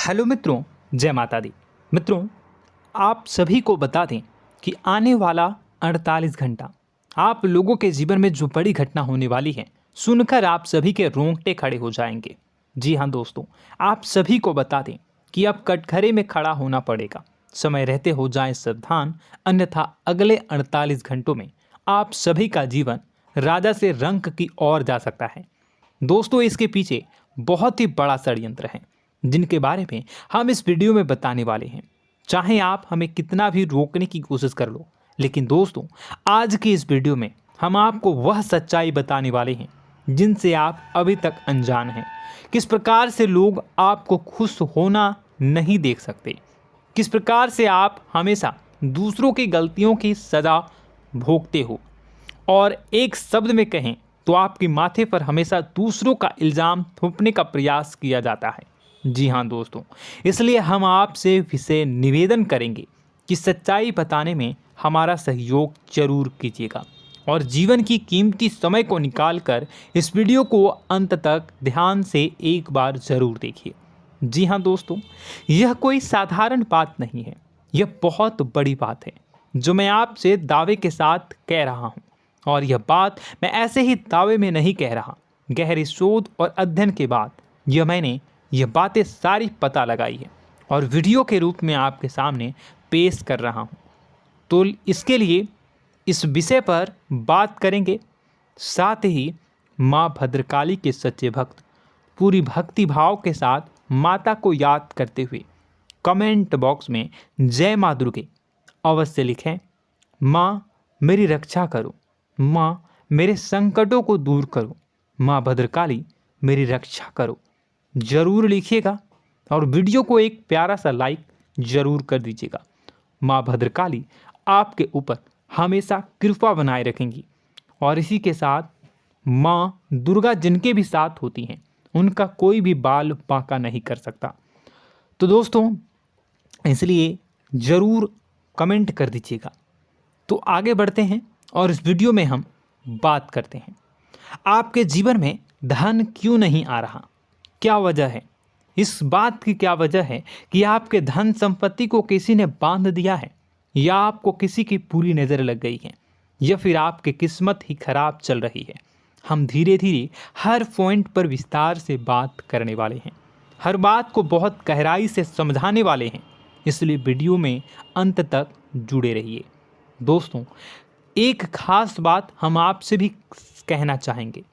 Hello मित्रों, जय माता दी। मित्रों, आप सभी को बता दें कि आने वाला 48 घंटा आप लोगों के जीवन में जो बड़ी घटना होने वाली है, सुनकर आप सभी के रोंगटे खड़े हो जाएंगे। जी हाँ दोस्तों, आप सभी को बता दें कि अब कटघरे में खड़ा होना पड़ेगा। समय रहते हो जाएं सावधान, अन्यथा अगले 48 घंटों में आप सभी का जीवन राजा से रंक की ओर जा सकता है। दोस्तों, इसके पीछे बहुत ही बड़ा षड्यंत्र है जिनके बारे में हम इस वीडियो में बताने वाले हैं। चाहे आप हमें कितना भी रोकने की कोशिश कर लो, लेकिन दोस्तों आज की इस वीडियो में हम आपको वह सच्चाई बताने वाले हैं जिनसे आप अभी तक अनजान हैं। किस प्रकार से लोग आपको खुश होना नहीं देख सकते, किस प्रकार से आप हमेशा दूसरों की गलतियों की सज़ा भोगते हो, और एक शब्द में कहें तो आपके माथे पर हमेशा दूसरों का इल्ज़ाम थोपने का प्रयास किया जाता है। जी हाँ दोस्तों, इसलिए हम आपसे विशेष निवेदन करेंगे कि सच्चाई बताने में हमारा सहयोग जरूर कीजिएगा और जीवन की कीमती समय को निकालकर इस वीडियो को अंत तक ध्यान से एक बार ज़रूर देखिए। जी हाँ दोस्तों, यह कोई साधारण बात नहीं है, यह बहुत बड़ी बात है जो मैं आपसे दावे के साथ कह रहा हूँ। और यह बात मैं ऐसे ही दावे में नहीं कह रहा, गहरी शोध और अध्ययन के बाद मैंने यह बातें सारी पता लगाई है और वीडियो के रूप में आपके सामने पेश कर रहा हूँ। तो इसके लिए इस विषय पर बात करेंगे। साथ ही माँ भद्रकाली के सच्चे भक्त पूरी भक्ति भाव के साथ माता को याद करते हुए कमेंट बॉक्स में जय माँ दुर्गे अवश्य लिखें। माँ मेरी रक्षा करो, माँ मेरे संकटों को दूर करो, माँ भद्रकाली मेरी रक्षा करो, ज़रूर लिखिएगा और वीडियो को एक प्यारा सा लाइक ज़रूर कर दीजिएगा। माँ भद्रकाली आपके ऊपर हमेशा कृपा बनाए रखेंगी और इसी के साथ माँ दुर्गा जिनके भी साथ होती हैं उनका कोई भी बाल बांका नहीं कर सकता। तो दोस्तों, इसलिए ज़रूर कमेंट कर दीजिएगा। तो आगे बढ़ते हैं और इस वीडियो में हम बात करते हैं, आपके जीवन में धन क्यों नहीं आ रहा, क्या वजह है। इस बात की क्या वजह है कि आपके धन संपत्ति को किसी ने बांध दिया है, या आपको किसी की पूरी नज़र लग गई है, या फिर आपकी किस्मत ही खराब चल रही है। हम धीरे धीरे हर पॉइंट पर विस्तार से बात करने वाले हैं, हर बात को बहुत गहराई से समझाने वाले हैं, इसलिए वीडियो में अंत तक जुड़े रहिए। दोस्तों, एक खास बात हम आपसे भी कहना चाहेंगे।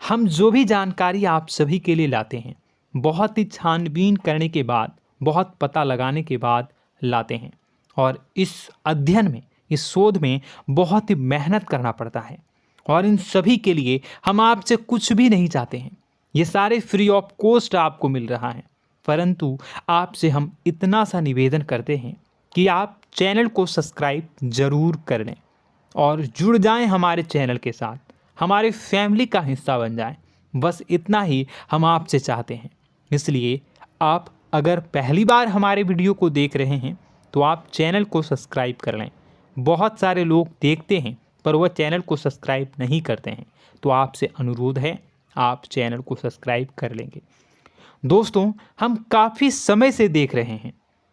हम जो भी जानकारी आप सभी के लिए लाते हैं, बहुत ही छानबीन करने के बाद, बहुत पता लगाने के बाद लाते हैं, और इस अध्ययन में, इस शोध में बहुत ही मेहनत करना पड़ता है। और इन सभी के लिए हम आपसे कुछ भी नहीं चाहते हैं, ये सारे फ्री ऑफ कॉस्ट आपको मिल रहा है। परंतु आपसे हम इतना सा निवेदन करते हैं कि आप चैनल को सब्सक्राइब ज़रूर कर लें और जुड़ जाएं हमारे चैनल के साथ, हमारे फैमिली का हिस्सा बन जाएं। बस इतना ही हम आपसे चाहते हैं। इसलिए आप अगर पहली बार हमारे वीडियो को देख रहे हैं तो आप चैनल को सब्सक्राइब कर लें। बहुत सारे लोग देखते हैं पर वह चैनल को सब्सक्राइब नहीं करते हैं, तो आपसे अनुरोध है आप चैनल को सब्सक्राइब कर लेंगे। दोस्तों, हम काफ़ी समय से देख रहे हैं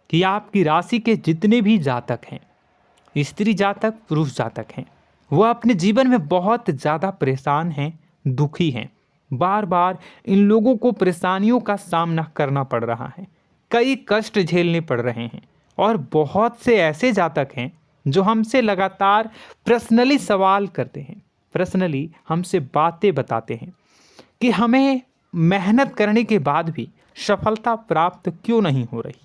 कि आपकी राशि के जितने भी जातक हैं, स्त्री जातक, पुरुष जातक हैं, वह अपने जीवन में बहुत ज़्यादा परेशान हैं, दुखी हैं। बार बार इन लोगों को परेशानियों का सामना करना पड़ रहा है, कई कष्ट झेलने पड़ रहे हैं। और बहुत से ऐसे जातक हैं जो हमसे लगातार पर्सनली सवाल करते हैं, पर्सनली हमसे बातें बताते हैं कि हमें मेहनत करने के बाद भी सफलता प्राप्त क्यों नहीं हो रही,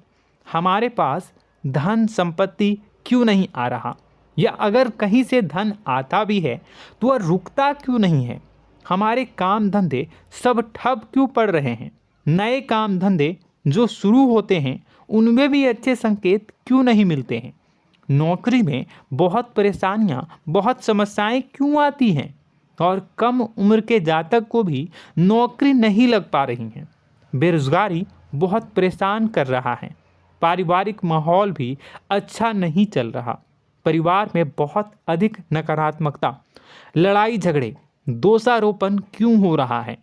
हमारे पास धन संपत्ति क्यों नहीं आ रहा, या अगर कहीं से धन आता भी है तो वह रुकता क्यों नहीं है, हमारे काम धंधे सब ठप क्यों पड़ रहे हैं, नए काम धंधे जो शुरू होते हैं उनमें भी अच्छे संकेत क्यों नहीं मिलते हैं, नौकरी में बहुत परेशानियां, बहुत समस्याएं क्यों आती हैं, और कम उम्र के जातक को भी नौकरी नहीं लग पा रही हैं, बेरोजगारी बहुत परेशान कर रहा है, पारिवारिक माहौल भी अच्छा नहीं चल रहा, परिवार में बहुत अधिक नकारात्मकता, लड़ाई झगड़े, दोषारोपण क्यों हो रहा है,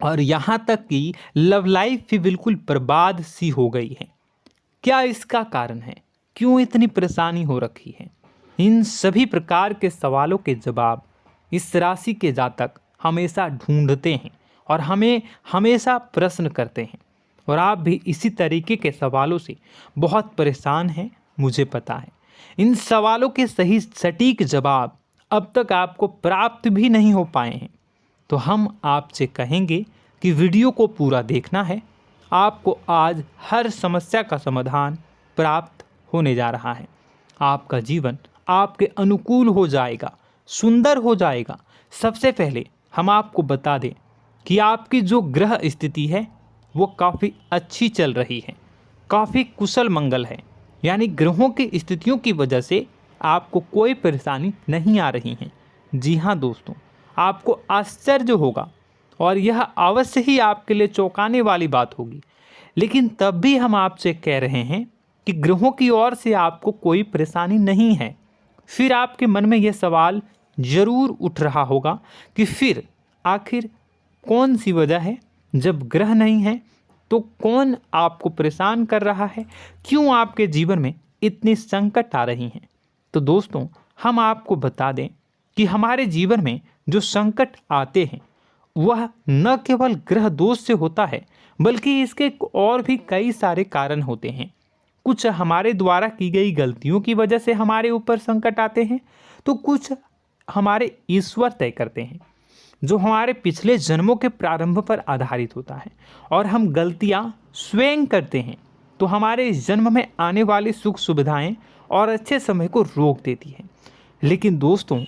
और यहाँ तक कि लव लाइफ भी बिल्कुल बर्बाद सी हो गई है। क्या इसका कारण है? क्यों इतनी परेशानी हो रखी है? इन सभी प्रकार के सवालों के जवाब इस राशि के जातक हमेशा ढूंढते हैं और हमें हमेशा प्रश्न करते हैं। और आप भी इसी तरीके के सवालों से बहुत परेशान हैं, मुझे पता है। इन सवालों के सही सटीक जवाब अब तक आपको प्राप्त भी नहीं हो पाए हैं, तो हम आपसे कहेंगे कि वीडियो को पूरा देखना है। आपको आज हर समस्या का समाधान प्राप्त होने जा रहा है। आपका जीवन आपके अनुकूल हो जाएगा, सुंदर हो जाएगा। सबसे पहले हम आपको बता दें कि आपकी जो ग्रह स्थिति है वो काफ़ी अच्छी चल रही है, काफ़ी कुशल मंगल है। यानी ग्रहों की स्थितियों की वजह से आपको कोई परेशानी नहीं आ रही है। जी हाँ दोस्तों, आपको आश्चर्य होगा और यह अवश्य ही आपके लिए चौंकाने वाली बात होगी, लेकिन तब भी हम आपसे कह रहे हैं कि ग्रहों की ओर से आपको कोई परेशानी नहीं है। फिर आपके मन में यह सवाल जरूर उठ रहा होगा कि फिर आखिर कौन सी वजह है? जब ग्रह नहीं है तो कौन आपको परेशान कर रहा है? क्यों आपके जीवन में इतनी संकट आ रही हैं? तो दोस्तों, हम आपको बता दें कि हमारे जीवन में जो संकट आते हैं वह न केवल ग्रह दोष से होता है, बल्कि इसके और भी कई सारे कारण होते हैं। कुछ हमारे द्वारा की गई गलतियों की वजह से हमारे ऊपर संकट आते हैं, तो कुछ हमारे ईश्वर तय करते हैं, जो हमारे पिछले जन्मों के प्रारंभ पर आधारित होता है। और हम गलतियां स्वयं करते हैं तो हमारे इस जन्म में आने वाली सुख सुविधाएं और अच्छे समय को रोक देती है। लेकिन दोस्तों,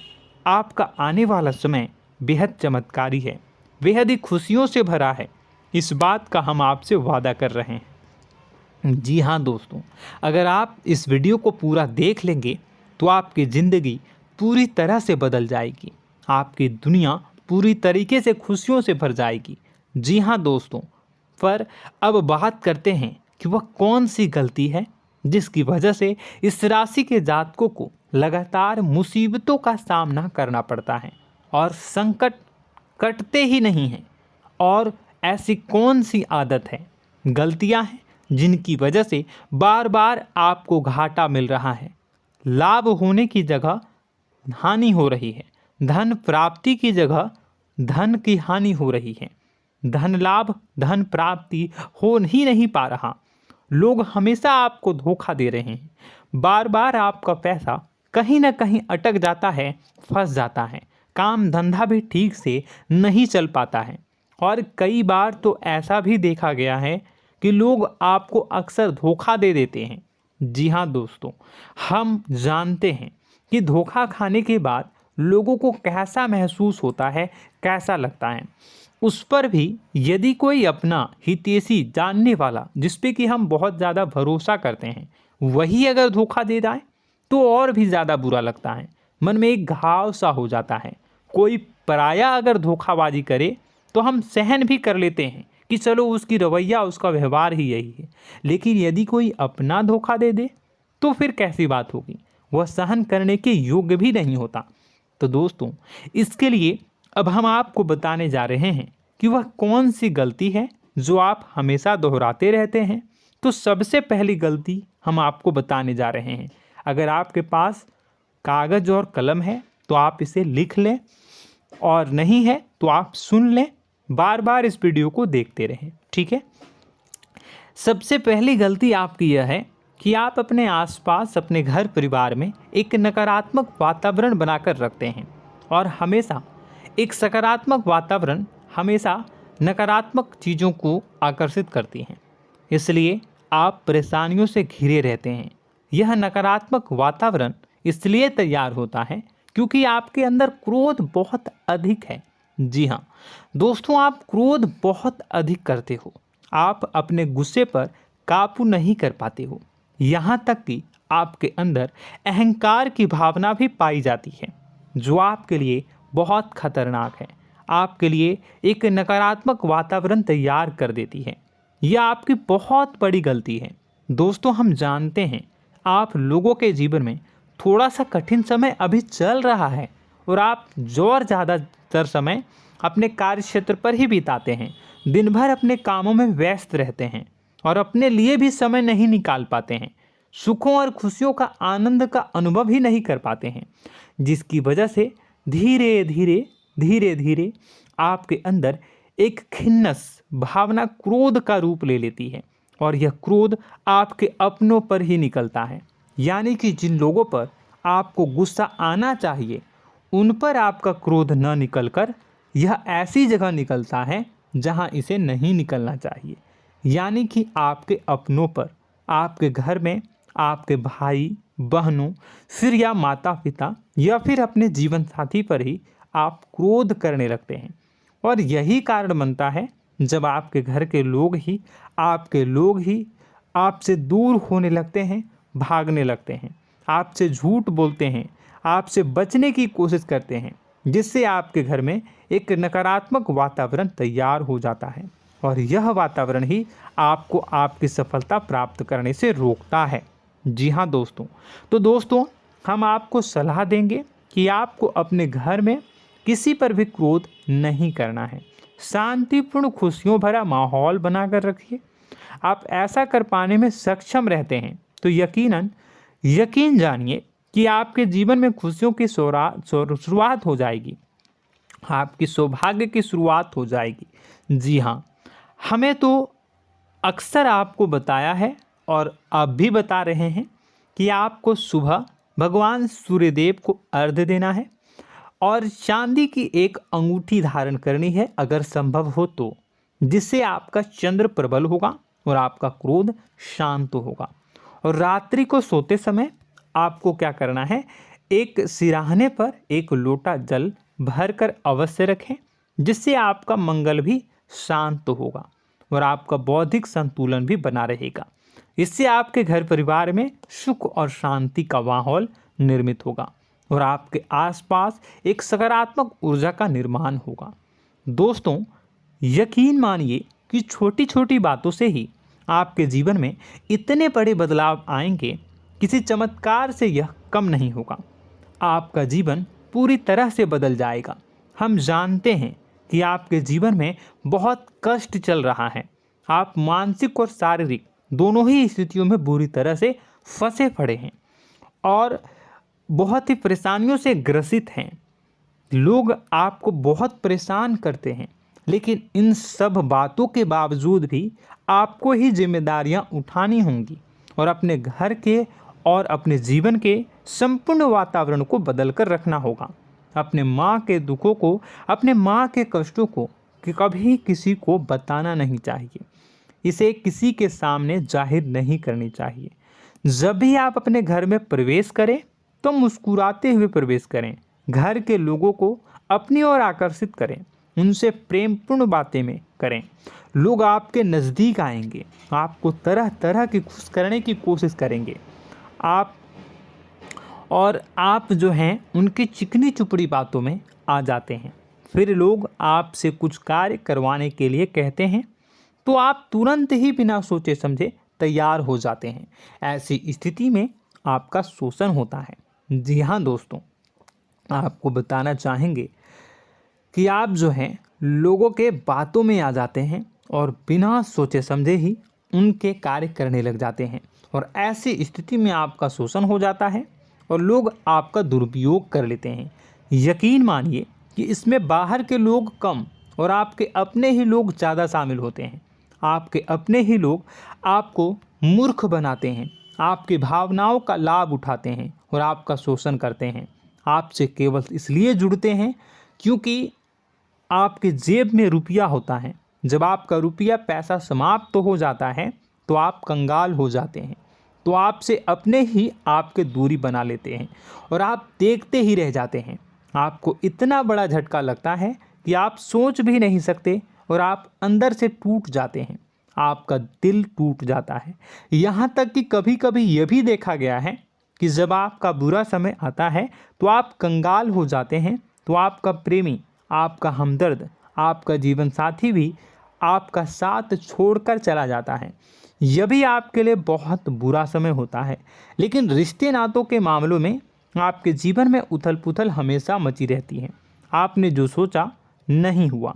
आपका आने वाला समय बेहद चमत्कारी है, बेहद ही खुशियों से भरा है। इस बात का हम आपसे वादा कर रहे हैं। जी हाँ दोस्तों, अगर आप इस वीडियो को पूरा देख लेंगे तो आपकी ज़िंदगी पूरी तरह से बदल जाएगी, आपकी दुनिया पूरी तरीके से खुशियों से भर जाएगी। जी हाँ दोस्तों, पर अब बात करते हैं कि वह कौन सी गलती है जिसकी वजह से इस राशि के जातकों को लगातार मुसीबतों का सामना करना पड़ता है और संकट कटते ही नहीं हैं। और ऐसी कौन सी आदत है, गलतियां हैं जिनकी वजह से बार बार आपको घाटा मिल रहा है, लाभ होने की जगह हानि हो रही है, धन प्राप्ति की जगह धन की हानि हो रही है, धन लाभ धन प्राप्ति हो ही नहीं पा रहा, लोग हमेशा आपको धोखा दे रहे हैं, बार बार आपका पैसा कहीं ना कहीं अटक जाता है, फंस जाता है, काम धंधा भी ठीक से नहीं चल पाता है। और कई बार तो ऐसा भी देखा गया है कि लोग आपको अक्सर धोखा दे देते हैं। जी हाँ दोस्तों, हम जानते हैं कि धोखा खाने के बाद लोगों को कैसा महसूस होता है, कैसा लगता है। उस पर भी यदि कोई अपना हितैषी जानने वाला, जिस पे कि हम बहुत ज़्यादा भरोसा करते हैं, वही अगर धोखा दे जाए तो और भी ज़्यादा बुरा लगता है, मन में एक घाव सा हो जाता है। कोई पराया अगर धोखाबाजी करे तो हम सहन भी कर लेते हैं कि चलो उसकी रवैया उसका व्यवहार ही यही है, लेकिन यदि कोई अपना धोखा दे दे तो फिर कैसी बात होगी, वह सहन करने के योग्य भी नहीं होता। तो दोस्तों, इसके लिए अब हम आपको बताने जा रहे हैं कि वह कौन सी गलती है जो आप हमेशा दोहराते रहते हैं। तो सबसे पहली गलती हम आपको बताने जा रहे हैं। अगर आपके पास कागज़ और कलम है तो आप इसे लिख लें, और नहीं है तो आप सुन लें, बार बार इस वीडियो को देखते रहें, ठीक है। सबसे पहली गलती आपकी यह है कि आप अपने आसपास, अपने घर परिवार में एक नकारात्मक वातावरण बनाकर रखते हैं, और हमेशा एक सकारात्मक वातावरण हमेशा नकारात्मक चीज़ों को आकर्षित करती हैं। इसलिए आप परेशानियों से घिरे रहते हैं। यह नकारात्मक वातावरण इसलिए तैयार होता है क्योंकि आपके अंदर क्रोध बहुत अधिक है। जी हाँ दोस्तों, आप क्रोध बहुत अधिक करते हो, आप अपने गुस्से पर काबू नहीं कर पाते हो, यहाँ तक कि आपके अंदर अहंकार की भावना भी पाई जाती है, जो आपके लिए बहुत खतरनाक है, आपके लिए एक नकारात्मक वातावरण तैयार कर देती है। यह आपकी बहुत बड़ी गलती है। दोस्तों, हम जानते हैं आप लोगों के जीवन में थोड़ा सा कठिन समय अभी चल रहा है और आप और ज़्यादा अधिकतर समय अपने कार्य क्षेत्र पर ही बिताते हैं, दिन भर अपने कामों में व्यस्त रहते हैं और अपने लिए भी समय नहीं निकाल पाते हैं, सुखों और खुशियों का आनंद का अनुभव ही नहीं कर पाते हैं, जिसकी वजह से धीरे धीरे आपके अंदर एक खिन्नस भावना क्रोध का रूप ले लेती है और यह क्रोध आपके अपनों पर ही निकलता है। यानी कि जिन लोगों पर आपको गुस्सा आना चाहिए उन पर आपका क्रोध न निकलकर यह ऐसी जगह निकलता है जहां इसे नहीं निकलना चाहिए। यानी कि आपके अपनों पर, आपके घर में आपके भाई बहनों, फिर या माता पिता या फिर अपने जीवन साथी पर ही आप क्रोध करने लगते हैं। और यही कारण बनता है जब आपके घर के लोग ही आपसे दूर होने लगते हैं, भागने लगते हैं, आपसे झूठ बोलते हैं, आपसे बचने की कोशिश करते हैं, जिससे आपके घर में एक नकारात्मक वातावरण तैयार हो जाता है और यह वातावरण ही आपको आपकी सफलता प्राप्त करने से रोकता है। जी हाँ दोस्तों, तो दोस्तों हम आपको सलाह देंगे कि आपको अपने घर में किसी पर भी क्रोध नहीं करना है। शांतिपूर्ण खुशियों भरा माहौल बनाकर रखिए। आप ऐसा कर पाने में सक्षम रहते हैं तो यकीन जानिए कि आपके जीवन में खुशियों की शुरुआत हो जाएगी, आपकी सौभाग्य की शुरुआत हो जाएगी। जी हाँ, हमें तो अक्सर आपको बताया है और अब भी बता रहे हैं कि आपको सुबह भगवान सूर्यदेव को अर्घ्य देना है और चांदी की एक अंगूठी धारण करनी है अगर संभव हो तो, जिससे आपका चंद्र प्रबल होगा और आपका क्रोध शांत होगा। और रात्रि को सोते समय आपको क्या करना है, एक सिराहने पर एक लोटा जल भरकर अवश्य रखें, जिससे आपका मंगल भी शांत होगा और आपका बौद्धिक संतुलन भी बना रहेगा। इससे आपके घर परिवार में सुख और शांति का माहौल निर्मित होगा और आपके आसपास एक सकारात्मक ऊर्जा का निर्माण होगा। दोस्तों यकीन मानिए कि छोटी छोटी बातों से ही आपके जीवन में इतने बड़े बदलाव आएंगे, किसी चमत्कार से यह कम नहीं होगा। आपका जीवन पूरी तरह से बदल जाएगा। हम जानते हैं कि आपके जीवन में बहुत कष्ट चल रहा है, आप मानसिक और शारीरिक दोनों ही स्थितियों में बुरी तरह से फंसे पड़े हैं और बहुत ही परेशानियों से ग्रसित हैं। लोग आपको बहुत परेशान करते हैं, लेकिन इन सब बातों के बावजूद भी आपको ही जिम्मेदारियां उठानी होंगी और अपने घर के और अपने जीवन के संपूर्ण वातावरण को बदल कर रखना होगा। अपने माँ के दुखों को, अपने माँ के कष्टों को कभी किसी को बताना नहीं चाहिए, इसे किसी के सामने जाहिर नहीं करनी चाहिए। जब भी आप अपने घर में प्रवेश करें तो मुस्कुराते हुए प्रवेश करें, घर के लोगों को अपनी ओर आकर्षित करें, उनसे प्रेमपूर्ण बातें में करें। लोग आपके नज़दीक आएंगे, आपको तरह तरह की खुश करने की कोशिश करेंगे। आप जो हैं उनकी चिकनी चुपड़ी बातों में आ जाते हैं। फिर लोग आपसे कुछ कार्य करवाने के लिए कहते हैं तो आप तुरंत ही बिना सोचे समझे तैयार हो जाते हैं। ऐसी स्थिति में आपका शोषण होता है। जी हाँ दोस्तों, आपको बताना चाहेंगे कि आप जो हैं लोगों के बातों में आ जाते हैं और बिना सोचे समझे ही उनके कार्य करने लग जाते हैं और ऐसी स्थिति में आपका शोषण हो जाता है और लोग आपका दुरुपयोग कर लेते हैं। यकीन मानिए कि इसमें बाहर के लोग कम और आपके अपने ही लोग ज़्यादा शामिल होते हैं। आपके अपने ही लोग आपको मूर्ख बनाते हैं, आपकी भावनाओं का लाभ उठाते हैं और आपका शोषण करते हैं। आपसे केवल इसलिए जुड़ते हैं क्योंकि आपके जेब में रुपया होता है। जब आपका रुपया पैसा समाप्त हो जाता है तो आप कंगाल हो जाते हैं, तो आपसे अपने ही आपके दूरी बना लेते हैं और आप देखते ही रह जाते हैं। आपको इतना बड़ा झटका लगता है कि आप सोच भी नहीं सकते और आप अंदर से टूट जाते हैं, आपका दिल टूट जाता है। यहाँ तक कि कभी कभी यह भी देखा गया है कि जब आपका बुरा समय आता है तो आप कंगाल हो जाते हैं, तो आपका प्रेमी, आपका हमदर्द, आपका जीवन साथी भी आपका साथ छोड़कर चला जाता है। यह भी आपके लिए बहुत बुरा समय होता है। लेकिन रिश्ते नातों के मामलों में आपके जीवन में उथल पुथल हमेशा मची रहती है। आपने जो सोचा नहीं हुआ।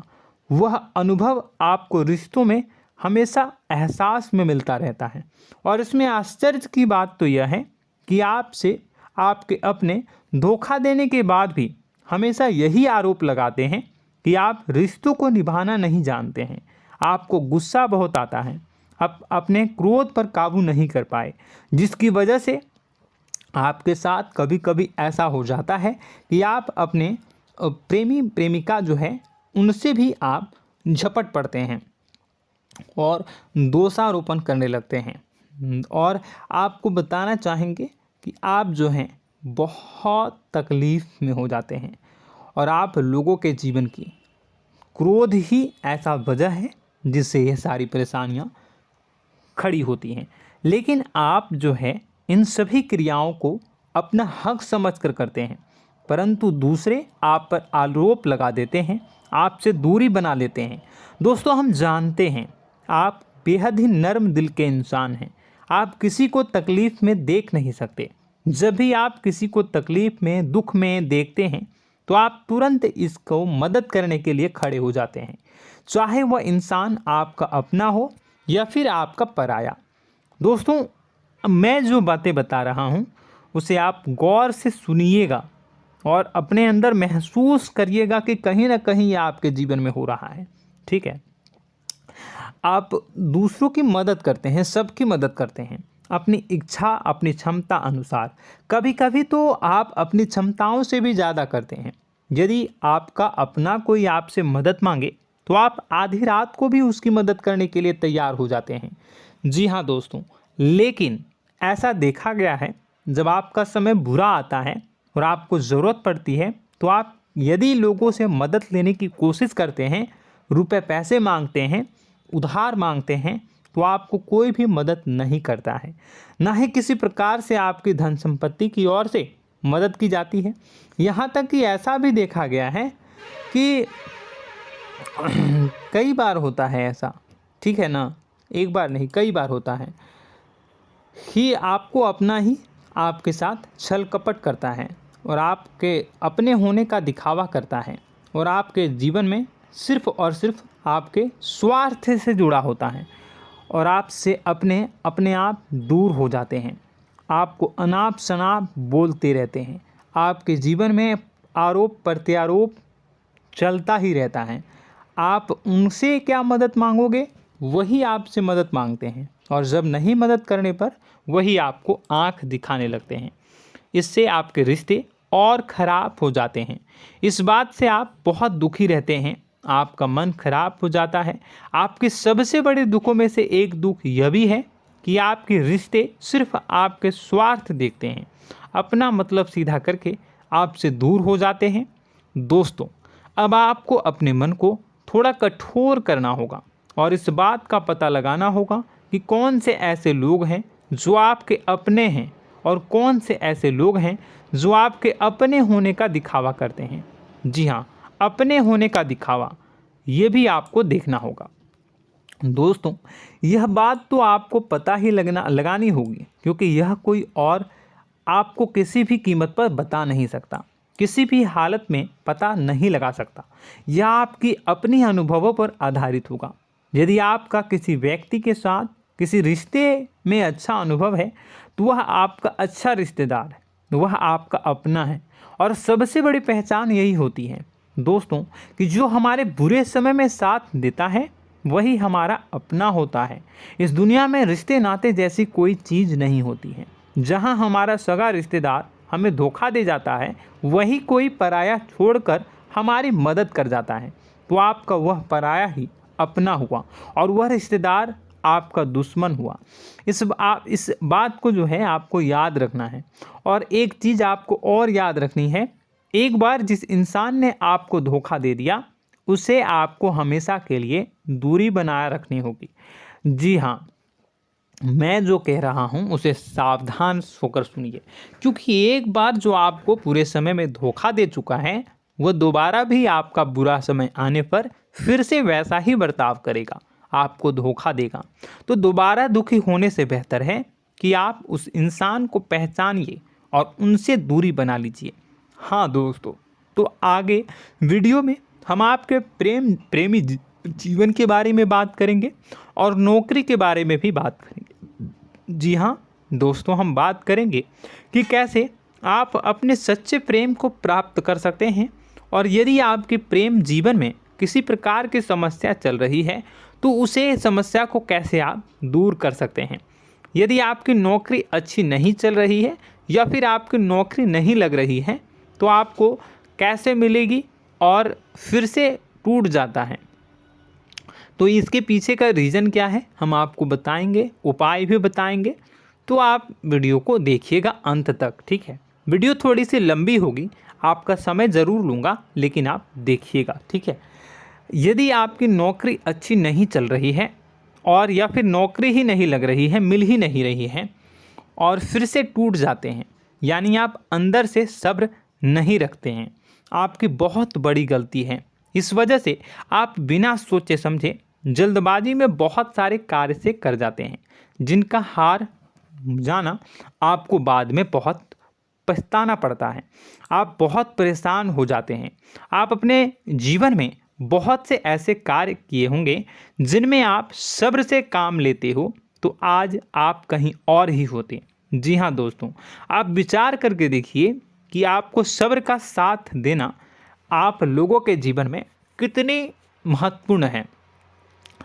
वह अनुभव आपको रिश्तों में हमेशा एहसास में मिलता रहता है। और इसमें आश्चर्य की बात तो यह है कि आपसे आपके अपने धोखा देने के बाद भी हमेशा यही आरोप लगाते हैं कि आप रिश्तों को निभाना नहीं जानते हैं। आपको गुस्सा बहुत आता है, अपने क्रोध पर काबू नहीं कर पाए, जिसकी वजह से आपके साथ कभी कभी ऐसा हो जाता है कि आप अपने प्रेमी प्रेमिका जो है उनसे भी आप झपट पड़ते हैं और दोषारोपण करने लगते हैं। और आपको बताना चाहेंगे कि आप जो हैं बहुत तकलीफ़ में हो जाते हैं और आप लोगों के जीवन की क्रोध ही ऐसा वजह है जिससे ये सारी परेशानियां खड़ी होती हैं। लेकिन आप जो है इन सभी क्रियाओं को अपना हक समझकर करते हैं, परंतु दूसरे आप पर आरोप लगा देते हैं, आपसे दूरी बना लेते हैं। दोस्तों, हम जानते हैं आप बेहद ही नर्म दिल के इंसान हैं। आप किसी को तकलीफ़ में देख नहीं सकते। जब भी आप किसी को तकलीफ़ में, दुख में देखते हैं तो आप तुरंत इसको मदद करने के लिए खड़े हो जाते हैं, चाहे वह इंसान आपका अपना हो या फिर आपका पराया। दोस्तों, मैं जो बातें बता रहा हूँ उसे आप गौर से सुनिएगा और अपने अंदर महसूस करिएगा कि कहीं ना कहीं ये आपके जीवन में हो रहा है। ठीक है, आप दूसरों की मदद करते हैं, सबकी मदद करते हैं अपनी इच्छा, अपनी क्षमता अनुसार। कभी कभी तो आप अपनी क्षमताओं से भी ज़्यादा करते हैं। यदि आपका अपना कोई आपसे मदद मांगे तो आप आधी रात को भी उसकी मदद करने के लिए तैयार हो जाते हैं। जी हाँ दोस्तों, लेकिन ऐसा देखा गया है जब आपका समय बुरा आता है और आपको ज़रूरत पड़ती है तो आप यदि लोगों से मदद लेने की कोशिश करते हैं, रुपए पैसे मांगते हैं, उधार मांगते हैं, तो आपको कोई भी मदद नहीं करता है। ना ही किसी प्रकार से आपकी धन संपत्ति की ओर से मदद की जाती है। यहाँ तक कि ऐसा भी देखा गया है कि कई बार होता है ऐसा, ठीक है ना, एक बार नहीं कई बार होता है कि आपको अपना ही आपके साथ छल कपट करता है और आपके अपने होने का दिखावा करता है और आपके जीवन में सिर्फ और सिर्फ आपके स्वार्थ से जुड़ा होता है और आपसे अपने आप दूर हो जाते हैं। आपको अनाप शनाप बोलते रहते हैं। आपके जीवन में आरोप प्रत्यारोप चलता ही रहता है। आप उनसे क्या मदद मांगोगे, वही आपसे मदद मांगते हैं और जब नहीं मदद करने पर वही आपको आंख दिखाने लगते हैं। इससे आपके रिश्ते और ख़राब हो जाते हैं। इस बात से आप बहुत दुखी रहते हैं, आपका मन खराब हो जाता है। आपके सबसे बड़े दुखों में से एक दुख यह भी है कि आपके रिश्ते सिर्फ आपके स्वार्थ देखते हैं, अपना मतलब सीधा करके आपसे दूर हो जाते हैं। दोस्तों, अब आपको अपने मन को थोड़ा कठोर करना होगा और इस बात का पता लगाना होगा कि कौन से ऐसे लोग हैं जो आपके अपने हैं और कौन से ऐसे लोग हैं जो आपके अपने होने का दिखावा करते हैं। जी हाँ, अपने होने का दिखावा, ये भी आपको देखना होगा। दोस्तों, यह बात तो आपको पता ही लगानी होगी, क्योंकि यह कोई और आपको किसी भी कीमत पर बता नहीं सकता, किसी भी हालत में पता नहीं लगा सकता। यह आपकी अपनी अनुभवों पर आधारित होगा। यदि आपका किसी व्यक्ति के साथ किसी रिश्ते में अच्छा अनुभव है तो वह आपका अच्छा रिश्तेदार है, वह आपका अपना है। और सबसे बड़ी पहचान यही होती है दोस्तों कि जो हमारे बुरे समय में साथ देता है वही हमारा अपना होता है। इस दुनिया में रिश्ते नाते जैसी कोई चीज़ नहीं होती है। जहां हमारा सगा रिश्तेदार हमें धोखा दे जाता है, वही कोई पराया छोड़कर हमारी मदद कर जाता है, तो आपका वह पराया ही अपना हुआ और वह रिश्तेदार आपका दुश्मन हुआ। इस बात को जो है आपको याद रखना है। और एक चीज़ आपको और याद रखनी है, एक बार जिस इंसान ने आपको धोखा दे दिया उसे आपको हमेशा के लिए दूरी बनाए रखनी होगी। जी हाँ, मैं जो कह रहा हूँ उसे सावधान होकर सुनिए, क्योंकि एक बार जो आपको पूरे समय में धोखा दे चुका है वह दोबारा भी आपका बुरा समय आने पर फिर से वैसा ही बर्ताव करेगा, आपको धोखा देगा। तो दोबारा दुखी होने से बेहतर है कि आप उस इंसान को पहचानिए और उनसे दूरी बना लीजिए। हाँ दोस्तों, तो आगे वीडियो में हम आपके प्रेमी जीवन के बारे में बात करेंगे और नौकरी के बारे में भी बात करेंगे। जी हाँ दोस्तों, हम बात करेंगे कि कैसे आप अपने सच्चे प्रेम को प्राप्त कर सकते हैं, और यदि आपके प्रेम जीवन में किसी प्रकार की समस्या चल रही है तो उसे समस्या को कैसे आप दूर कर सकते हैं। यदि आपकी नौकरी अच्छी नहीं चल रही है या फिर आपकी नौकरी नहीं लग रही है तो आपको कैसे मिलेगी और फिर से टूट जाता है, तो इसके पीछे का रीज़न क्या है हम आपको बताएंगे, उपाय भी बताएंगे। तो आप वीडियो को देखिएगा अंत तक, ठीक है। वीडियो थोड़ी सी लंबी होगी, आपका समय ज़रूर लूँगा, लेकिन आप देखिएगा, ठीक है। यदि आपकी नौकरी अच्छी नहीं चल रही है और या फिर नौकरी ही नहीं लग रही है, मिल ही नहीं रही है और फिर से टूट जाते हैं, यानी आप अंदर से सब्र नहीं रखते हैं, आपकी बहुत बड़ी गलती है। इस वजह से आप बिना सोचे समझे जल्दबाजी में बहुत सारे कार्य से कर जाते हैं, जिनका हार जाना आपको बाद में बहुत पछताना पड़ता है। आप बहुत परेशान हो जाते हैं। आप अपने जीवन में बहुत से ऐसे कार्य किए होंगे जिनमें आप सब्र से काम लेते हो, तो आज आप कहीं और ही होते। जी हाँ दोस्तों, आप विचार करके देखिए कि आपको सब्र का साथ देना आप लोगों के जीवन में कितनी महत्वपूर्ण है।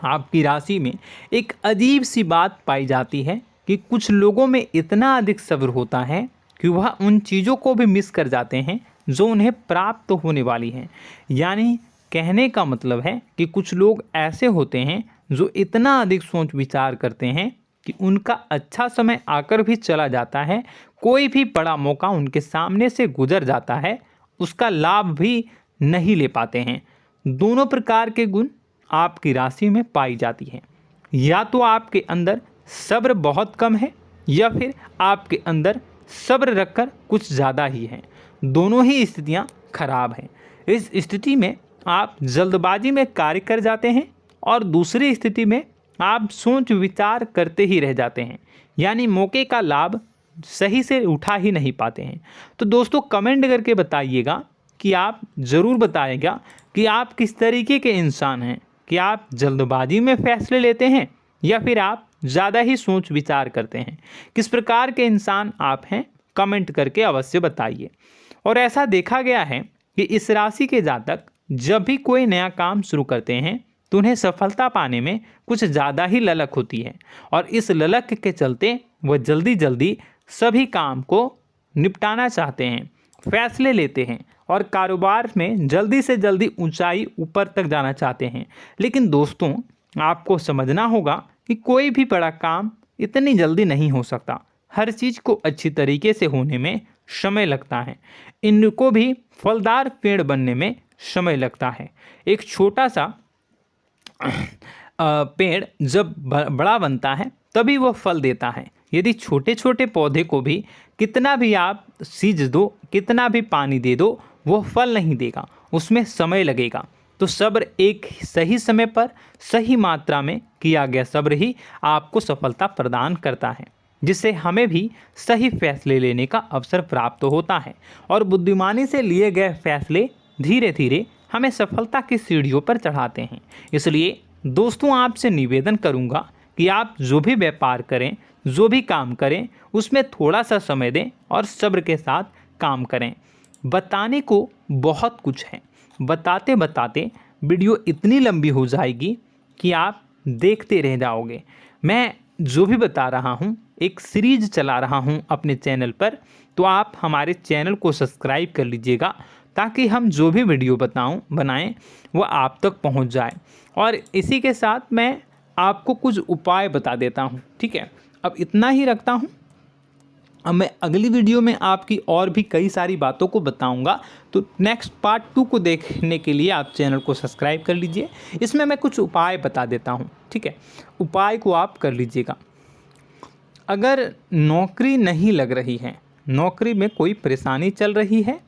आपकी राशि में एक अजीब सी बात पाई जाती है कि कुछ लोगों में इतना अधिक सब्र होता है कि वह उन चीज़ों को भी मिस कर जाते हैं जो उन्हें प्राप्त होने वाली हैं। यानी कहने का मतलब है कि कुछ लोग ऐसे होते हैं जो इतना अधिक सोच विचार करते हैं कि उनका अच्छा समय आकर भी चला जाता है, कोई भी बड़ा मौका उनके सामने से गुजर जाता है, उसका लाभ भी नहीं ले पाते हैं। दोनों प्रकार के गुण आपकी राशि में पाई जाती है। या तो आपके अंदर सब्र बहुत कम है या फिर आपके अंदर सब्र रखकर कुछ ज़्यादा ही है। दोनों ही स्थितियाँ खराब हैं। इस स्थिति में आप जल्दबाजी में कार्य कर जाते हैं और दूसरी स्थिति में आप सोच विचार करते ही रह जाते हैं, यानी मौके का लाभ सही से उठा ही नहीं पाते हैं। तो दोस्तों कमेंट करके बताइएगा कि आप ज़रूर बताइएगा कि आप किस तरीके के इंसान हैं, कि आप जल्दबाजी में फैसले लेते हैं या फिर आप ज़्यादा ही सोच विचार करते हैं। किस प्रकार के इंसान आप हैं, कमेंट करके अवश्य बताइए। और ऐसा देखा गया है कि इस राशि के जातक जब भी कोई नया काम शुरू करते हैं तो उन्हें सफलता पाने में कुछ ज़्यादा ही ललक होती है, और इस ललक के चलते वह जल्दी जल्दी सभी काम को निपटाना चाहते हैं, फैसले लेते हैं और कारोबार में जल्दी से जल्दी ऊंचाई ऊपर तक जाना चाहते हैं। लेकिन दोस्तों आपको समझना होगा कि कोई भी बड़ा काम इतनी जल्दी नहीं हो सकता। हर चीज़ को अच्छी तरीके से होने में समय लगता है। इनको भी फलदार पेड़ बनने में समय लगता है। एक छोटा सा पेड़ जब बड़ा बनता है तभी वह फल देता है। यदि छोटे छोटे पौधे को भी कितना भी आप सींच दो, कितना भी पानी दे दो, वो फल नहीं देगा, उसमें समय लगेगा। तो सब्र एक सही समय पर सही मात्रा में किया गया सब्र ही आपको सफलता प्रदान करता है, जिससे हमें भी सही फैसले लेने का अवसर प्राप्त होता है। और बुद्धिमानी से लिए गए फैसले धीरे धीरे हमें सफलता की सीढ़ियों पर चढ़ाते हैं। इसलिए दोस्तों आपसे निवेदन करूंगा कि आप जो भी व्यापार करें, जो भी काम करें, उसमें थोड़ा सा समय दें और सब्र के साथ काम करें। बताने को बहुत कुछ है, बताते बताते वीडियो इतनी लंबी हो जाएगी कि आप देखते रह जाओगे। मैं जो भी बता रहा हूँ एक सीरीज चला रहा हूँ अपने चैनल पर, तो आप हमारे चैनल को सब्सक्राइब कर लीजिएगा ताकि हम जो भी वीडियो बनाएं वो आप तक पहुँच जाए। और इसी के साथ मैं आपको कुछ उपाय बता देता हूँ, ठीक है। अब इतना ही रखता हूँ। अब मैं अगली वीडियो में आपकी और भी कई सारी बातों को बताऊंगा। तो नेक्स्ट पार्ट 2 को देखने के लिए आप चैनल को सब्सक्राइब कर लीजिए। इसमें मैं कुछ उपाय बता देता हूं, ठीक है। उपाय को आप कर लीजिएगा। अगर नौकरी नहीं लग रही है, नौकरी में कोई परेशानी चल रही है,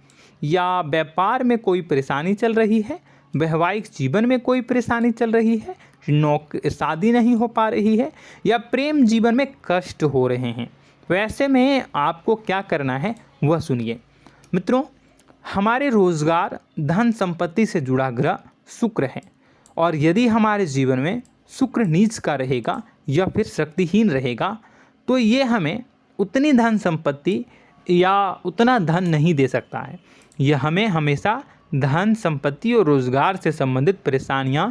या व्यापार में कोई परेशानी चल रही है, वैवाहिक जीवन में कोई परेशानी चल रही है, शादी नहीं हो पा रही है, या प्रेम जीवन में कष्ट हो रहे हैं, वैसे में आपको क्या करना है वह सुनिए। मित्रों, हमारे रोजगार, धन संपत्ति से जुड़ा ग्रह शुक्र है, और यदि हमारे जीवन में शुक्र नीच का रहेगा या फिर शक्तिहीन रहेगा तो ये हमें उतनी धन संपत्ति या उतना धन नहीं दे सकता है। यह हमें हमेशा धन संपत्ति और रोजगार से संबंधित परेशानियां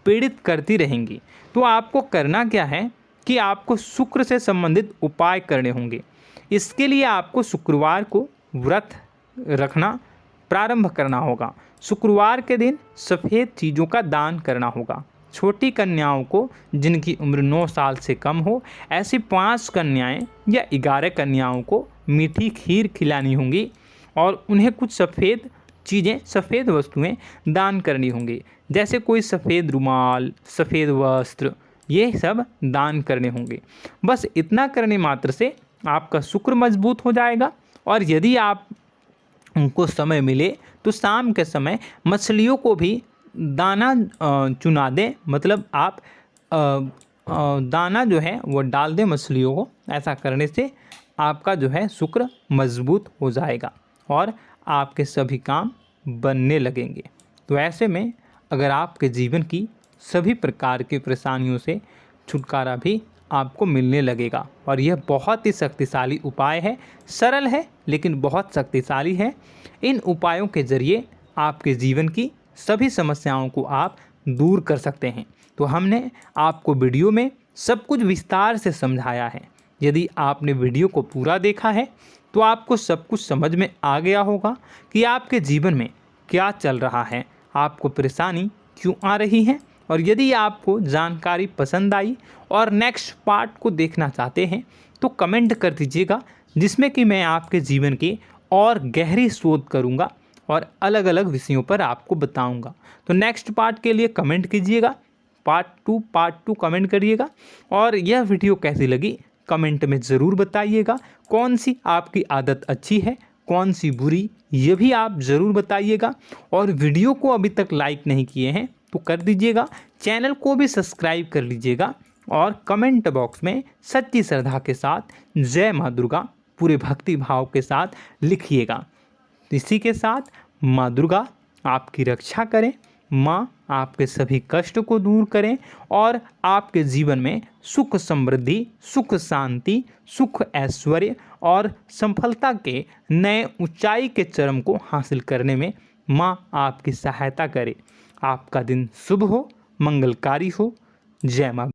पीड़ित करती रहेंगी। तो आपको करना क्या है कि आपको शुक्र से संबंधित उपाय करने होंगे। इसके लिए आपको शुक्रवार को व्रत रखना प्रारंभ करना होगा। शुक्रवार के दिन सफ़ेद चीज़ों का दान करना होगा। छोटी कन्याओं को जिनकी उम्र 9 साल से कम हो, ऐसी 5 कन्याएं या 11 कन्याओं को मीठी खीर खिलानी होंगी और उन्हें कुछ सफ़ेद चीज़ें, सफ़ेद वस्तुएं दान करनी होंगी, जैसे कोई सफ़ेद रुमाल, सफ़ेद वस्त्र, ये सब दान करने होंगे। बस इतना करने मात्र से आपका शुक्र मजबूत हो जाएगा। और यदि आप उनको समय मिले तो शाम के समय मछलियों को भी दाना चुना दें, मतलब आप दाना जो है वो डाल दें मछलियों को। ऐसा करने से आपका जो है शुक्र मजबूत हो जाएगा और आपके सभी काम बनने लगेंगे। तो ऐसे में अगर आपके जीवन की सभी प्रकार की परेशानियों से छुटकारा भी आपको मिलने लगेगा। और यह बहुत ही शक्तिशाली उपाय है, सरल है लेकिन बहुत शक्तिशाली है। इन उपायों के ज़रिए आपके जीवन की सभी समस्याओं को आप दूर कर सकते हैं। तो हमने आपको वीडियो में सब कुछ विस्तार से समझाया है। यदि आपने वीडियो को पूरा देखा है तो आपको सब कुछ समझ में आ गया होगा कि आपके जीवन में क्या चल रहा है, आपको परेशानी क्यों आ रही है। और यदि आपको जानकारी पसंद आई और नेक्स्ट पार्ट को देखना चाहते हैं तो कमेंट कर दीजिएगा, जिसमें कि मैं आपके जीवन की और गहरी शोध करूंगा और अलग अलग विषयों पर आपको बताऊंगा। तो नेक्स्ट पार्ट के लिए कमेंट कीजिएगा, पार्ट टू कमेंट करिएगा। और यह वीडियो कैसी लगी कमेंट में ज़रूर बताइएगा। कौन सी आपकी आदत अच्छी है, कौन सी बुरी, ये भी आप ज़रूर बताइएगा। और वीडियो को अभी तक लाइक नहीं किए हैं तो कर दीजिएगा, चैनल को भी सब्सक्राइब कर लीजिएगा और कमेंट बॉक्स में सच्ची श्रद्धा के साथ जय माँ दुर्गा पूरे भक्ति भाव के साथ लिखिएगा। इसी के साथ माँ दुर्गा आपकी रक्षा करें, माँ आपके सभी कष्ट को दूर करें और आपके जीवन में सुख समृद्धि, सुख शांति, सुख ऐश्वर्य और सफलता के नए ऊंचाई के चरम को हासिल करने में माँ आपकी सहायता करे। आपका दिन शुभ हो, मंगलकारी हो। जय माँ।